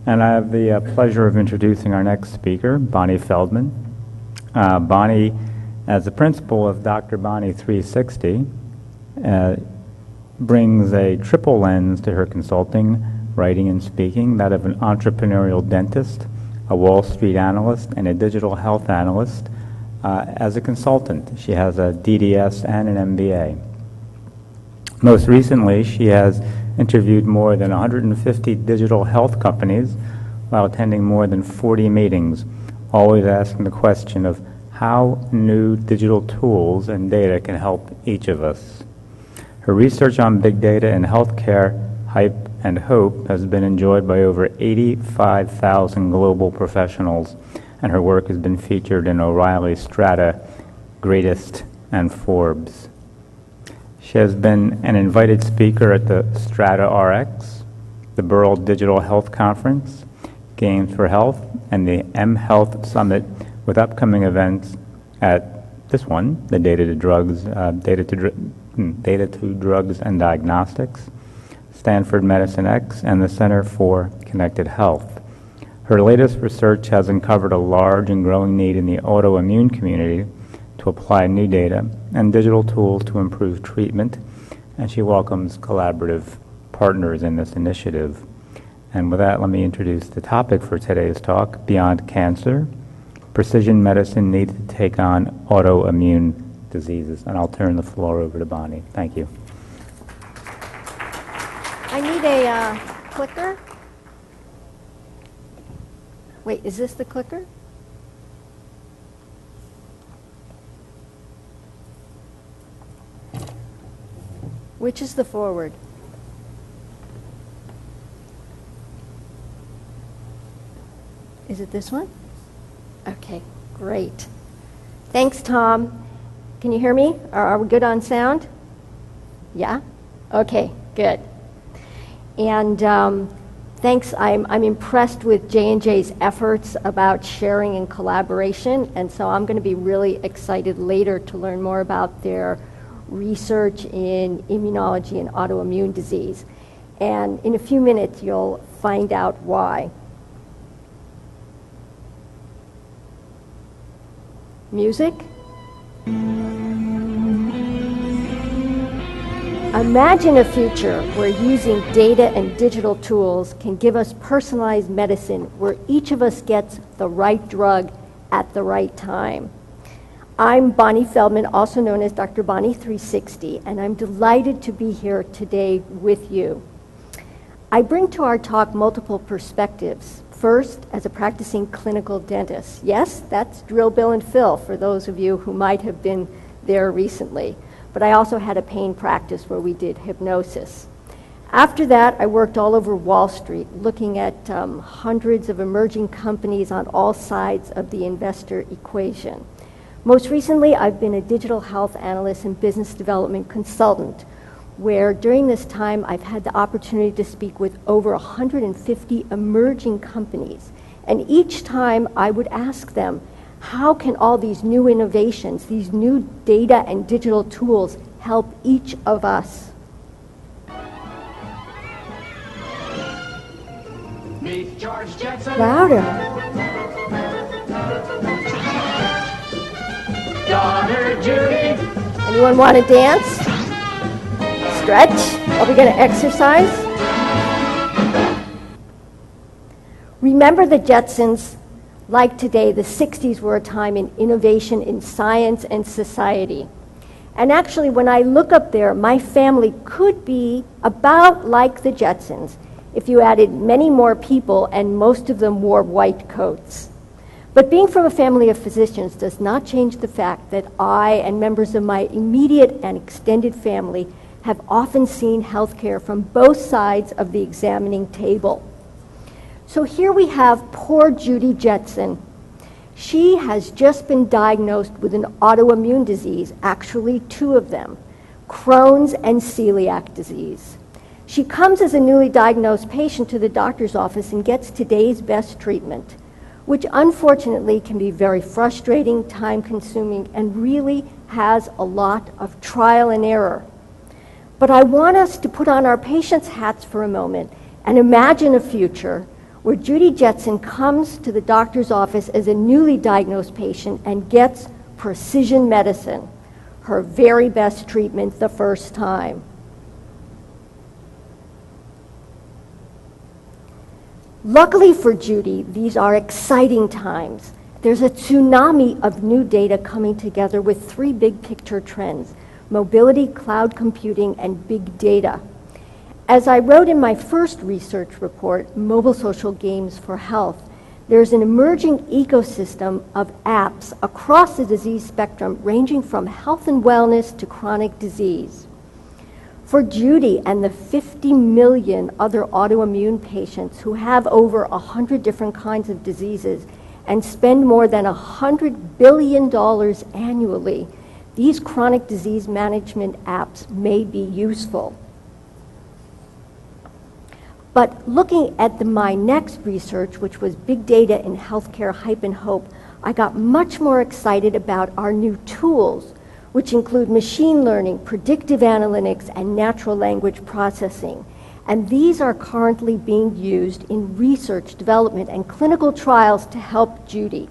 And I have the pleasure of introducing our next speaker, Bonnie Feldman. Bonnie, as the principal of Dr. Bonnie 360, brings a triple lens to her consulting, writing, and speaking, that of an entrepreneurial dentist, a Wall Street analyst, and a digital health analyst. As a consultant, she has a DDS and an MBA. Most recently, she has interviewed more than 150 digital health companies while attending more than 40 meetings, always asking the question of how new digital tools and data can help each of us. Her research on big data and healthcare hype and hope has been enjoyed by over 85,000 global professionals, and her work has been featured in O'Reilly, Strata, Greatest, and Forbes. She has been an invited speaker at the Strata RX, the Burl Digital Health Conference, Games for Health, and the mHealth Summit, with upcoming events at this one, the Data to Drugs and Diagnostics, Stanford Medicine X, and the Center for Connected Health. Her latest research has uncovered a large and growing need in the autoimmune community to apply new data and digital tools to improve treatment, and she welcomes collaborative partners in this initiative. And with that, let me introduce the topic for today's talk, Beyond Cancer, Precision Medicine Needs to Take on Autoimmune Diseases. And I'll turn the floor over to Bonnie. Thank you. I need a clicker. Wait, is this the clicker? Which is the forward? Is it this one? Okay, great. Thanks, Tom. Can you hear me? Are we good on sound? Yeah? Okay, good. And thanks. I'm impressed with J&J's efforts about sharing and collaboration, and so I'm going to be really excited later to learn more about their research in immunology and autoimmune disease. And in a few minutes, you'll find out why. Music? Imagine a future where using data and digital tools can give us personalized medicine where each of us gets the right drug at the right time. I'm Bonnie Feldman, also known as Dr. Bonnie 360, and I'm delighted to be here today with you. I bring to our talk multiple perspectives. First, as a practicing clinical dentist. Yes, that's drill, bill, and fill for those of you who might have been there recently. But I also had a pain practice where we did hypnosis. After that, I worked all over Wall Street, looking at hundreds of emerging companies on all sides of the investor equation. Most recently, I've been a digital health analyst and business development consultant, where during this time I've had the opportunity to speak with over 150 emerging companies. And each time I would ask them, how can all these new innovations, these new data and digital tools help each of us? Meet George Jetson. Louder. Daughter Judy. Anyone want to dance? Stretch? Are we going to exercise? Remember the Jetsons? Like today, the 60s were a time in innovation in science and society. And actually, when I look up there, my family could be about like the Jetsons if you added many more people and most of them wore white coats. But being from a family of physicians does not change the fact that I and members of my immediate and extended family have often seen healthcare from both sides of the examining table. So here we have poor Judy Jetson. She has just been diagnosed with an autoimmune disease, actually two of them, Crohn's and celiac disease. She comes as a newly diagnosed patient to the doctor's office and gets today's best treatment, which unfortunately can be very frustrating, time-consuming, and really has a lot of trial and error. But I want us to put on our patients' hats for a moment and imagine a future where Judy Jetson comes to the doctor's office as a newly diagnosed patient and gets precision medicine, her very best treatment the first time. Luckily for Judy, these are exciting times. There's a tsunami of new data coming together with three big picture trends: mobility, cloud computing, and big data. As I wrote in my first research report, Mobile Social Games for Health, there's an emerging ecosystem of apps across the disease spectrum, ranging from health and wellness to chronic disease. For Judy and the 50 million other autoimmune patients who have over 100 different kinds of diseases and spend more than $100 billion annually, these chronic disease management apps may be useful. But looking at my next research, which was Big Data in Healthcare Hype and Hope, I got much more excited about our new tools, which include machine learning, predictive analytics, and natural language processing. And these are currently being used in research, development, and clinical trials to help Judy.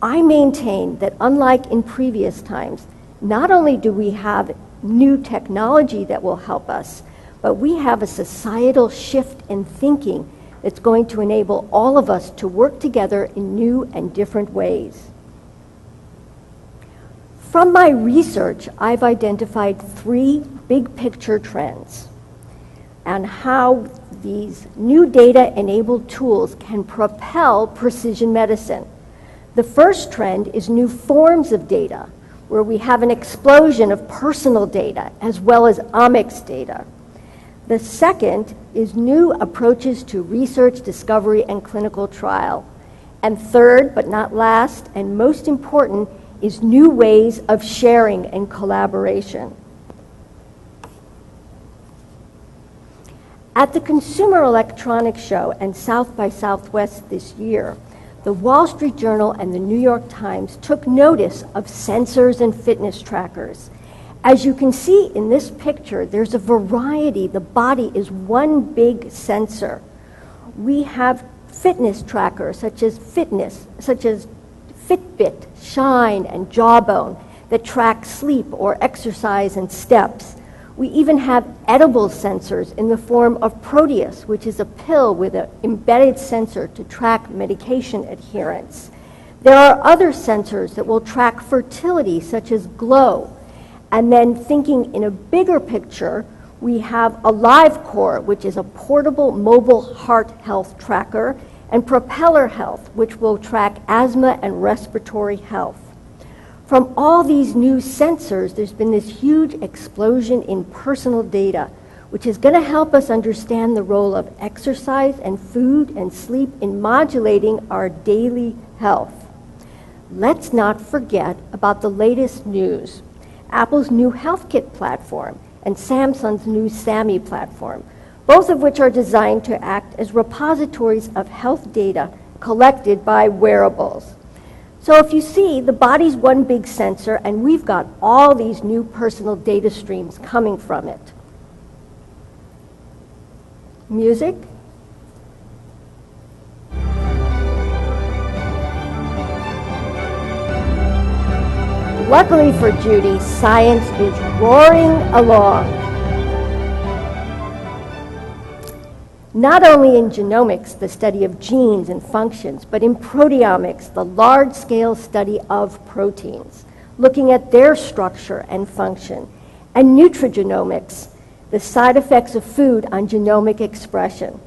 I maintain that unlike in previous times, not only do we have new technology that will help us, but we have a societal shift in thinking that's going to enable all of us to work together in new and different ways. From my research, I've identified three big picture trends and how these new data-enabled tools can propel precision medicine. The first trend is new forms of data, where we have an explosion of personal data as well as omics data. The second is new approaches to research, discovery, and clinical trial. And third, but not last, and most important, is new ways of sharing and collaboration. At the Consumer Electronics Show and South by Southwest this year, the Wall Street Journal and the New York Times took notice of sensors and fitness trackers. As you can see in this picture, there's a variety. The body is one big sensor. We have fitness trackers such as Fitbit, Shine, and Jawbone that track sleep or exercise and steps. We even have edible sensors in the form of Proteus, which is a pill with an embedded sensor to track medication adherence. There are other sensors that will track fertility, such as Glow. And then thinking in a bigger picture, we have AliveCore, which is a portable mobile heart health tracker, and Propeller Health, which will track asthma and respiratory health. From all these new sensors, there's been this huge explosion in personal data, which is going to help us understand the role of exercise and food and sleep in modulating our daily health. Let's not forget about the latest news. Apple's new HealthKit platform and Samsung's new SAMI platform, both of which are designed to act as repositories of health data collected by wearables. So if you see, the body's one big sensor, and we've got all these new personal data streams coming from it. Music. Luckily for Judy, science is roaring along. Not only in genomics, the study of genes and functions, but in proteomics, the large-scale study of proteins, looking at their structure and function, and nutrigenomics, the side effects of food on genomic expression.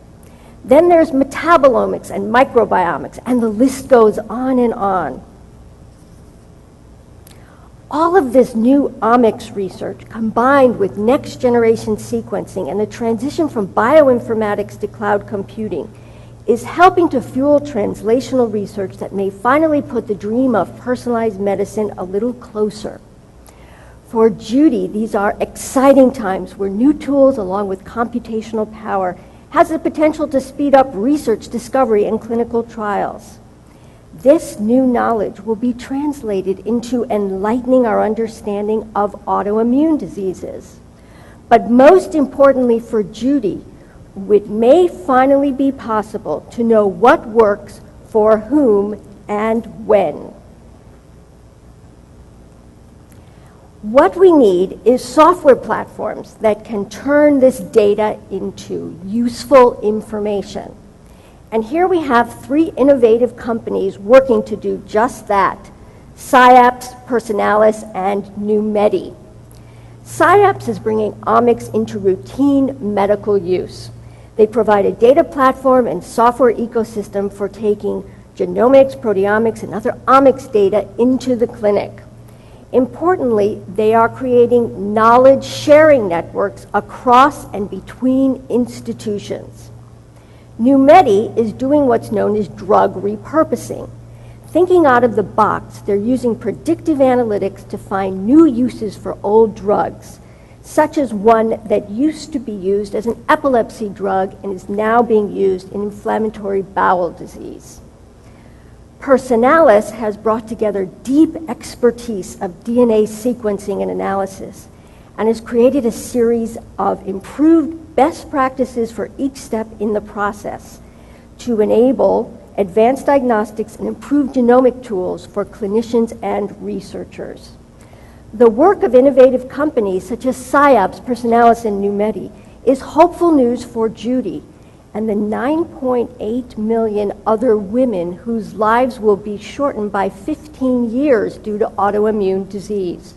Then there's metabolomics and microbiomics, and the list goes on and on. All of this new omics research, combined with next-generation sequencing and the transition from bioinformatics to cloud computing, is helping to fuel translational research that may finally put the dream of personalized medicine a little closer. For Judy, these are exciting times where new tools, along with computational power, has the potential to speed up research, discovery, and clinical trials. This new knowledge will be translated into enlightening our understanding of autoimmune diseases. But most importantly for Judy, it may finally be possible to know what works for whom and when. What we need is software platforms that can turn this data into useful information. And here we have 3 innovative companies working to do just that: SciAps, Personalis, and Numedi. SciAps is bringing Omics into routine medical use. They provide a data platform and software ecosystem for taking genomics, proteomics, and other omics data into the clinic. Importantly, they are creating knowledge-sharing networks across and between institutions. Numedi is doing what's known as drug repurposing. Thinking out of the box, they're using predictive analytics to find new uses for old drugs, such as one that used to be used as an epilepsy drug and is now being used in inflammatory bowel disease. Personalis has brought together deep expertise of DNA sequencing and analysis and has created a series of improved best practices for each step in the process to enable advanced diagnostics and improved genomic tools for clinicians and researchers. The work of innovative companies such as SciAps, Personalis, and Numedi is hopeful news for Judy and the 9.8 million other women whose lives will be shortened by 15 years due to autoimmune disease.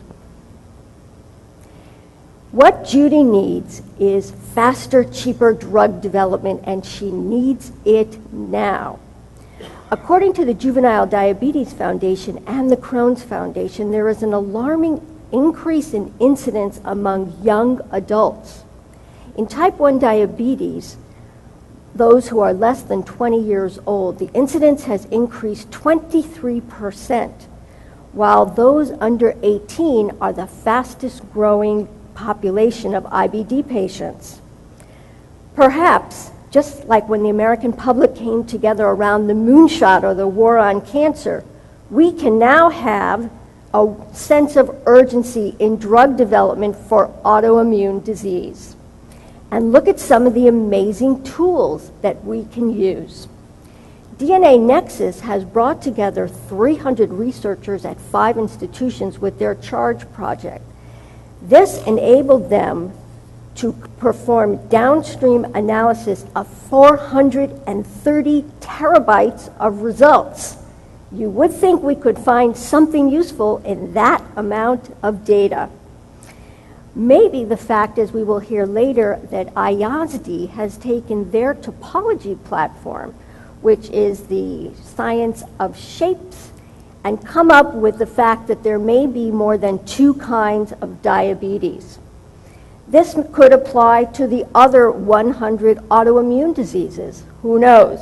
What Judy needs is faster, cheaper drug development, and she needs it now. According to the Juvenile Diabetes Foundation and the Crohn's Foundation, there is an alarming increase in incidence among young adults. In type 1 diabetes, those who are less than 20 years old, the incidence has increased 23%, while those under 18 are the fastest growing population of IBD patients. Perhaps, just like when the American public came together around the moonshot or the war on cancer, we can now have a sense of urgency in drug development for autoimmune disease. And look at some of the amazing tools that we can use. DNA Nexus has brought together 300 researchers at 5 institutions with their CHARGE project. This enabled them to perform downstream analysis of 430 terabytes of results. You would think we could find something useful in that amount of data. Maybe the fact, as we will hear later, that IASD has taken their topology platform, which is the science of shapes, and come up with the fact that there may be more than 2 kinds of diabetes. This could apply to the other 100 autoimmune diseases. Who knows?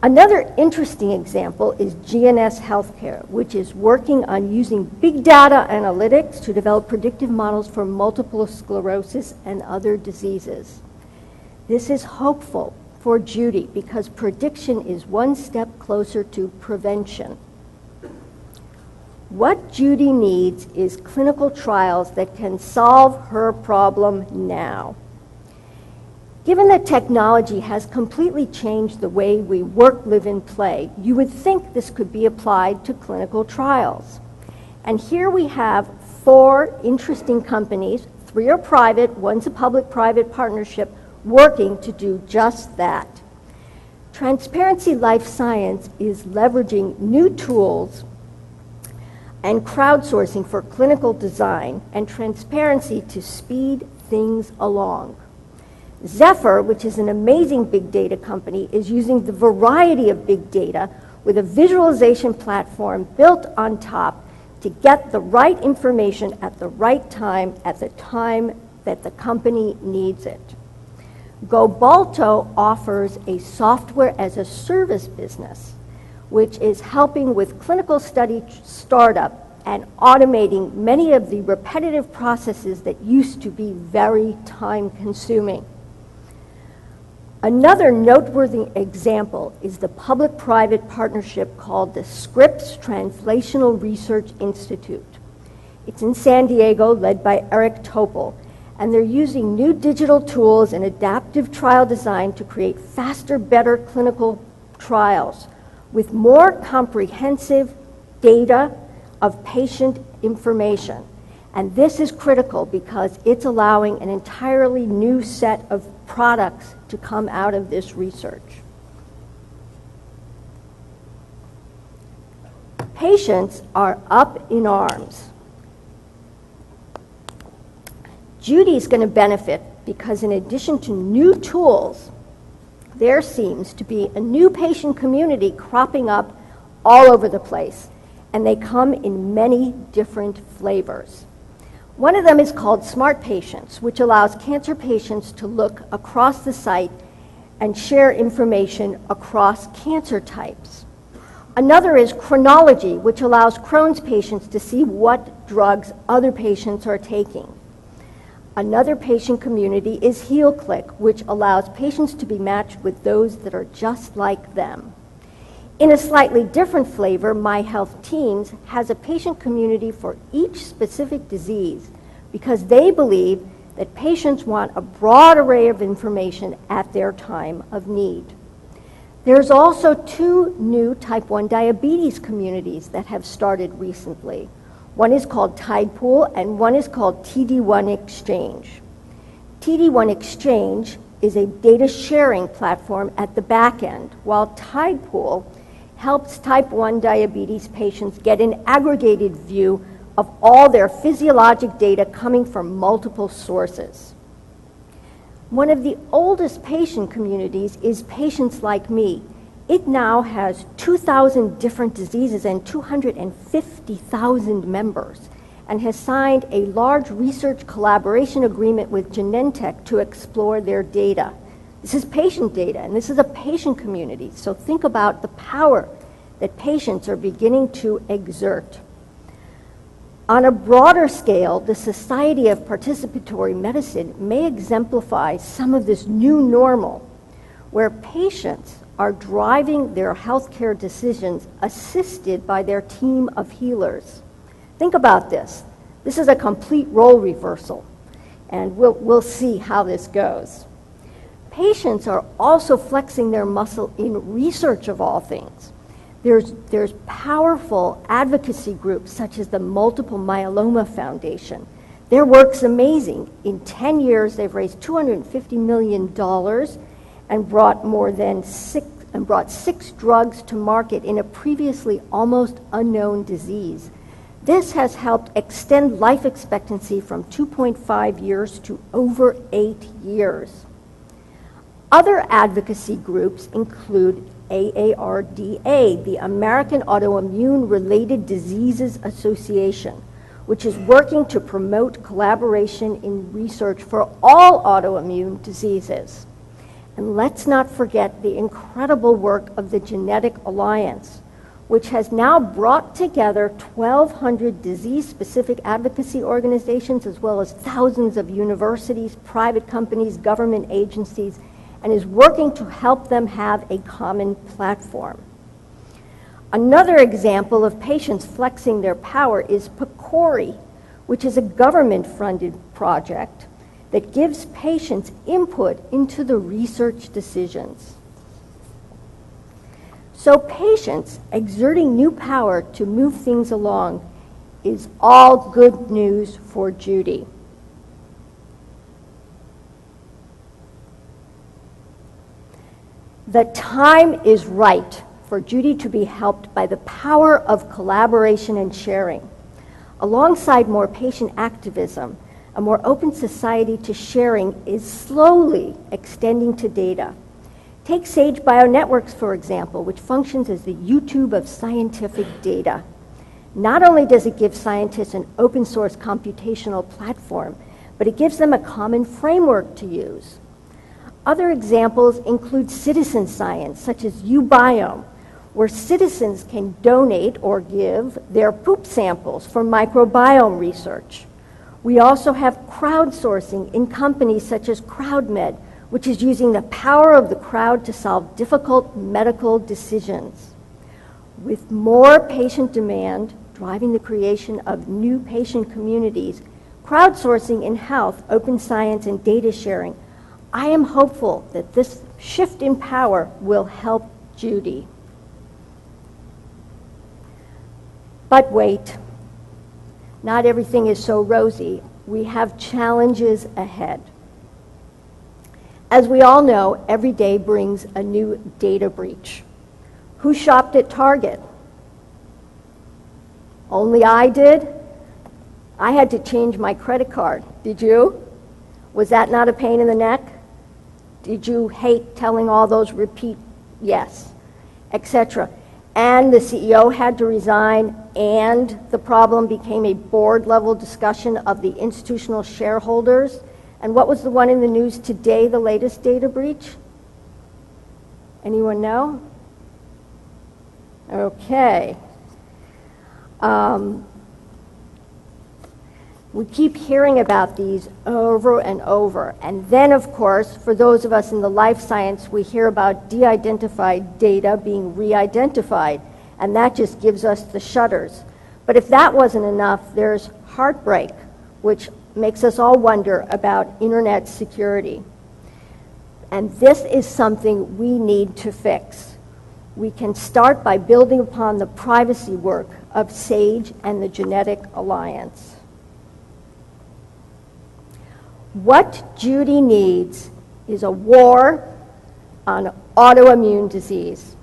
Another interesting example is GNS Healthcare, which is working on using big data analytics to develop predictive models for multiple sclerosis and other diseases. This is hopeful for Judy because prediction is one step closer to prevention. What Judy needs is clinical trials that can solve her problem now. Given that technology has completely changed the way we work, live, and play, you would think this could be applied to clinical trials. And here we have 4 interesting companies, 3 are private, one's a public-private partnership, working to do just that. Transparency Life Science is leveraging new tools and crowdsourcing for clinical design and transparency to speed things along. Zephyr, which is an amazing big data company, is using the variety of big data with a visualization platform built on top to get the right information at the right time at the time that the company needs it. Gobalto offers a software as a service business, which is helping with clinical study startup and automating many of the repetitive processes that used to be very time-consuming. Another noteworthy example is the public-private partnership called the Scripps Translational Research Institute. It's in San Diego, led by Eric Topol, And they're using new digital tools and adaptive trial design to create faster, better clinical trials with more comprehensive data of patient information. And this is critical because it's allowing an entirely new set of products to come out of this research. Patients are up in arms. Judy's going to benefit because in addition to new tools, there seems to be a new patient community cropping up all over the place, and they come in many different flavors. One of them is called Smart Patients, which allows cancer patients to look across the site and share information across cancer types. Another is Chronology, which allows Crohn's patients to see what drugs other patients are taking. Another patient community is HealClick, which allows patients to be matched with those that are just like them. In a slightly different flavor, My Health Teams has a patient community for each specific disease because they believe that patients want a broad array of information at their time of need. There's also 2 new type 1 diabetes communities that have started recently. One is called Tidepool and one is called TD1 Exchange. TD1 Exchange is a data sharing platform at the back end, while Tidepool helps type 1 diabetes patients get an aggregated view of all their physiologic data coming from multiple sources. One of the oldest patient communities is Patients Like Me. It now has 2,000 different diseases and 250,000 members and has signed a large research collaboration agreement with Genentech to explore their data. This is patient data, and this is a patient community, so think about the power that patients are beginning to exert. On a broader scale, the Society of Participatory Medicine may exemplify some of this new normal, where patients are driving their healthcare decisions assisted by their team of healers. Think about this. This is a complete role reversal, and we'll see how this goes. Patients are also flexing their muscle in research of all things. There's powerful advocacy groups such as the Multiple Myeloma Foundation. Their work's amazing. In 10 years, they've raised $250 million and brought six drugs to market in a previously almost unknown disease. This has helped extend life expectancy from 2.5 years to over 8 years. Other advocacy groups include AARDA, the American Autoimmune Related Diseases Association, which is working to promote collaboration in research for all autoimmune diseases. And let's not forget the incredible work of the Genetic Alliance, which has now brought together 1,200 disease-specific advocacy organizations, as well as thousands of universities, private companies, government agencies, and is working to help them have a common platform. Another example of patients flexing their power is PCORI, which is a government-funded project that gives patients input into the research decisions. So patients exerting new power to move things along is all good news for Judy. The time is right for Judy to be helped by the power of collaboration and sharing. Alongside more patient activism, a more open society to sharing is slowly extending to data. Take Sage Bionetworks, for example, which functions as the YouTube of scientific data. Not only does it give scientists an open source computational platform, but it gives them a common framework to use. Other examples include citizen science, such as uBiome, where citizens can donate or give their poop samples for microbiome research. We also have crowdsourcing in companies such as CrowdMed, which is using the power of the crowd to solve difficult medical decisions. With more patient demand driving the creation of new patient communities, crowdsourcing in health, open science, and data sharing, I am hopeful that this shift in power will help Judy. But wait, not everything is so rosy. We have challenges ahead. As we all know, every day brings a new data breach. Who shopped at Target? Only I did? I had to change my credit card. Did you? Was that not a pain in the neck? Did you hate telling all those repeat yes, etc.? And the CEO had to resign, and the problem became a board-level discussion of the institutional shareholders. And what was the one in the news today, the latest data breach? Anyone know? Okay. We keep hearing about these over and over. And then, of course, for those of us in the life science, we hear about de-identified data being re-identified, and that just gives us the shudders. But if that wasn't enough, there's heartbreak, which makes us all wonder about internet security. And this is something we need to fix. We can start by building upon the privacy work of SAGE and the Genetic Alliance. What Judy needs is a war on autoimmune disease.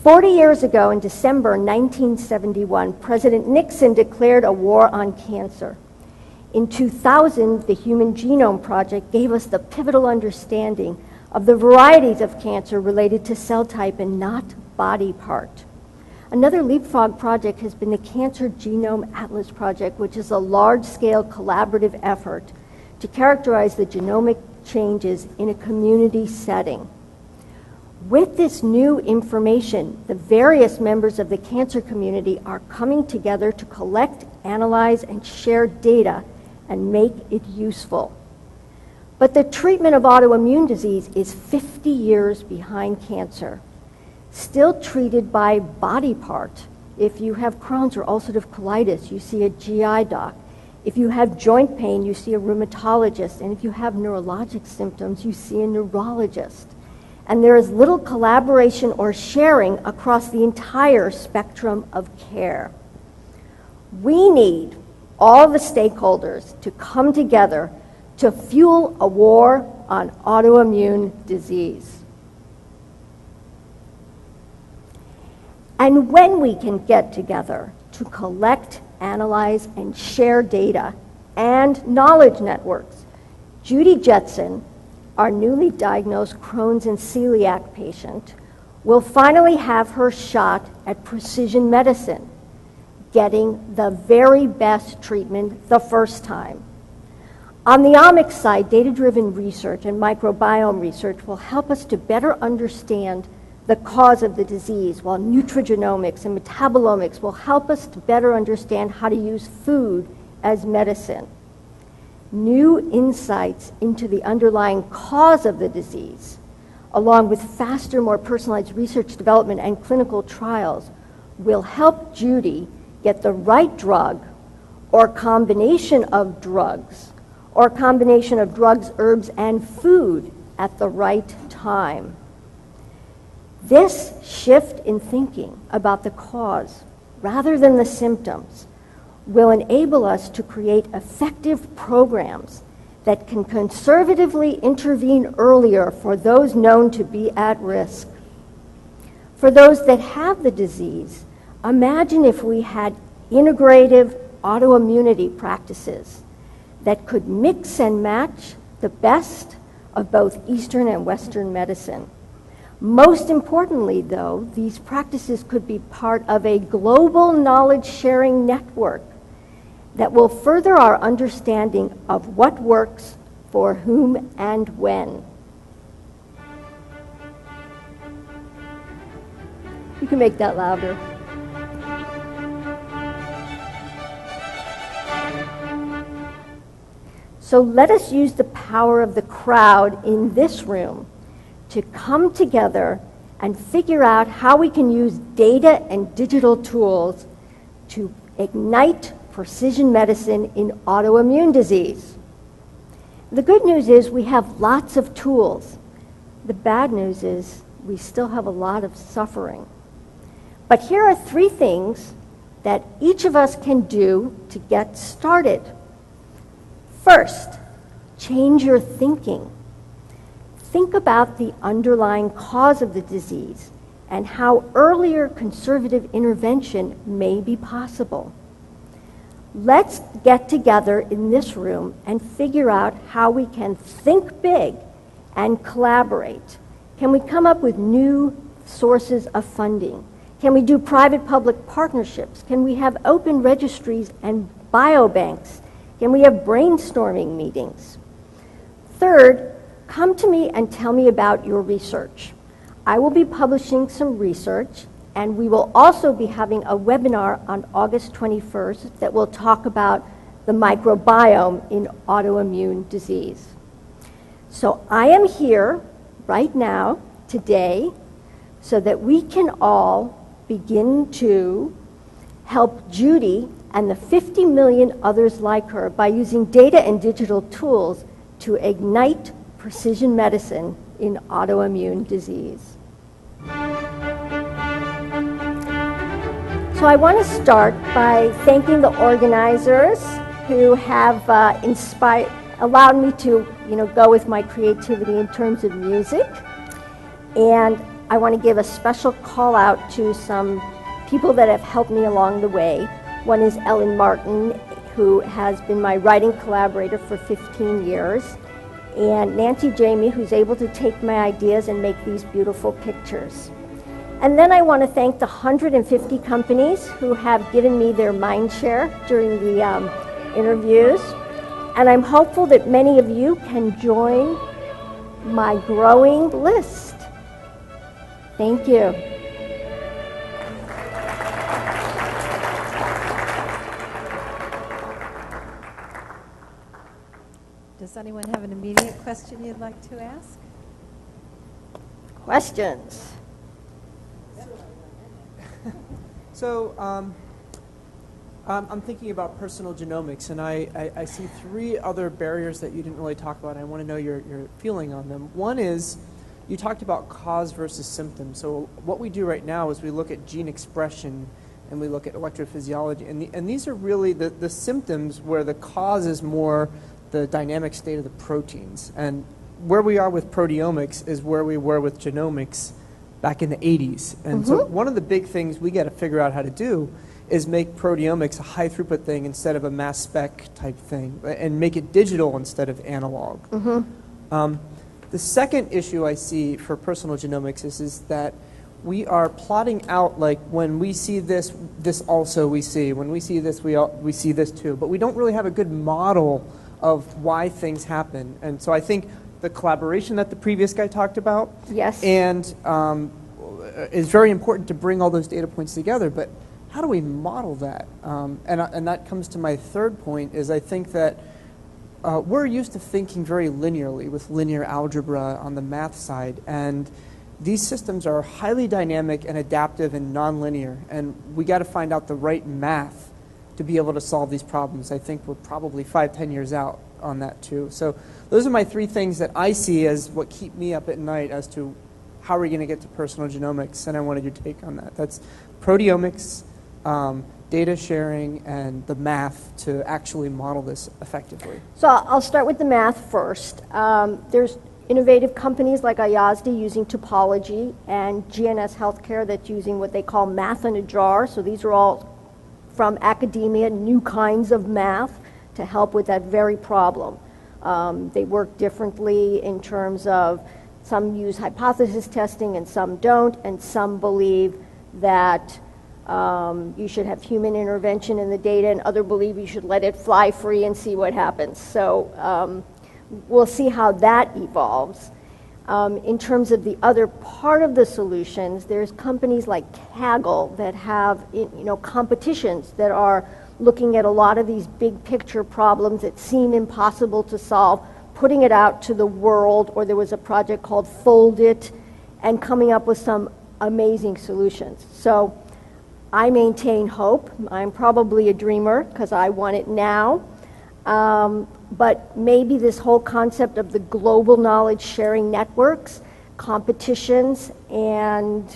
40 years ago, in December 1971, President Nixon declared a war on cancer. In 2000, the Human Genome Project gave us the pivotal understanding of the varieties of cancer related to cell type and not body part. Another leapfrog project has been the Cancer Genome Atlas Project, which is a large-scale collaborative effort to characterize the genomic changes in a community setting. With this new information, the various members of the cancer community are coming together to collect, analyze, and share data and make it useful. But the treatment of autoimmune disease is 50 years behind cancer, still treated by body part. If you have Crohn's or ulcerative colitis, you see a GI doc. If you have joint pain, you see a rheumatologist. And if you have neurologic symptoms, you see a neurologist. And there is little collaboration or sharing across the entire spectrum of care. We need all the stakeholders to come together to fuel a war on autoimmune disease. And when we can get together to collect, analyze, and share data and knowledge networks, Judy Jetson, our newly diagnosed Crohn's and celiac patient, will finally have her shot at precision medicine, getting the very best treatment the first time. On the Omics side, data-driven research and microbiome research will help us to better understand the cause of the disease, while nutrigenomics and metabolomics will help us to better understand how to use food as medicine. New insights into the underlying cause of the disease, along with faster, more personalized research development and clinical trials, will help Judy get the right drug or combination of drugs, or combination of drugs, herbs, and food at the right time. This shift in thinking about the cause rather than the symptoms will enable us to create effective programs that can conservatively intervene earlier for those known to be at risk. For those that have the disease, imagine if we had integrative autoimmunity practices that could mix and match the best of both Eastern and Western medicine. Most importantly, though, these practices could be part of a global knowledge-sharing network that will further our understanding of what works for whom and when. You can make that louder. So let us use the power of the crowd in this room to come together and figure out how we can use data and digital tools to ignite precision medicine in autoimmune disease. The good news is we have lots of tools. The bad news is we still have a lot of suffering. But here are 3 things that each of us can do to get started. First, change your thinking. Think about the underlying cause of the disease and how earlier conservative intervention may be possible. Let's get together in this room and figure out how we can think big and collaborate. Can we come up with new sources of funding? Can we do private-public partnerships? Can we have open registries and biobanks? Can we have brainstorming meetings? Third, come to me and tell me about your research. I will be publishing some research, and we will also be having a webinar on August 21st that will talk about the microbiome in autoimmune disease. So I am here right now, today, so that we can all begin to help Judy and the 50 million others like her by using data and digital tools to ignite precision medicine in autoimmune disease. So I want to start by thanking the organizers who have allowed me to go with my creativity in terms of music. And I want to give a special call out to some people that have helped me along the way. One is Ellen Martin, who has been my writing collaborator for 15 years, and Nancy Jamie, who's able to take my ideas and make these beautiful pictures. And then I want to thank the 150 companies who have given me their mind share during the interviews. And I'm hopeful that many of you can join my growing list. Thank you. Does anyone have an immediate question you'd like to ask? Questions? So I'm thinking about personal genomics, and I see 3 other barriers that you didn't really talk about. I want to know your feeling on them. One is, you talked about cause versus symptom. So what we do right now is we look at gene expression and we look at electrophysiology. And these are really the symptoms where the cause is more the dynamic state of the proteins. And where we are with proteomics is where we were with genomics back in the 80s. And so one of the big things we got to figure out how to do is make proteomics a high throughput thing instead of a mass spec type thing, and make it digital instead of analog. The second issue I see for personal genomics is that we are plotting out, like, when we see this, this also we see. When we see this, we see this too. But we don't really have a good model of why things happen. And so I think the collaboration that the previous guy talked about, Yes. and is very important to bring all those data points together. But how do we model that? And that comes to my third point, is I think that we're used to thinking very linearly with linear algebra on the math side, and these systems are highly dynamic and adaptive and nonlinear, and we got to find out the right math to be able to solve these problems. I think we're probably 5-10 years out on that too. So those are my 3 things that I see as what keep me up at night as to how are we going to get to personal genomics, and I wanted your take on that. That's proteomics, data sharing, and the math to actually model this effectively. So I'll start with the math first. There's innovative companies like IASD using topology, and GNS Healthcare that's using what they call math in a jar. So these are all from academia, new kinds of math to help with that very problem. They work differently in terms of some use hypothesis testing and some don't, and some believe that you should have human intervention in the data, and others believe you should let it fly free and see what happens. So we'll see how that evolves. In terms of the other part of the solutions, there's companies like Kaggle that have competitions that are looking at a lot of these big picture problems that seem impossible to solve, putting it out to the world, or there was a project called Fold It, and coming up with some amazing solutions. So I maintain hope. I'm probably a dreamer because I want it now. But maybe this whole concept of the global knowledge sharing networks, competitions, and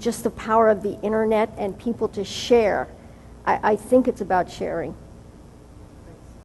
just the power of the internet and people to share. I think it's about sharing.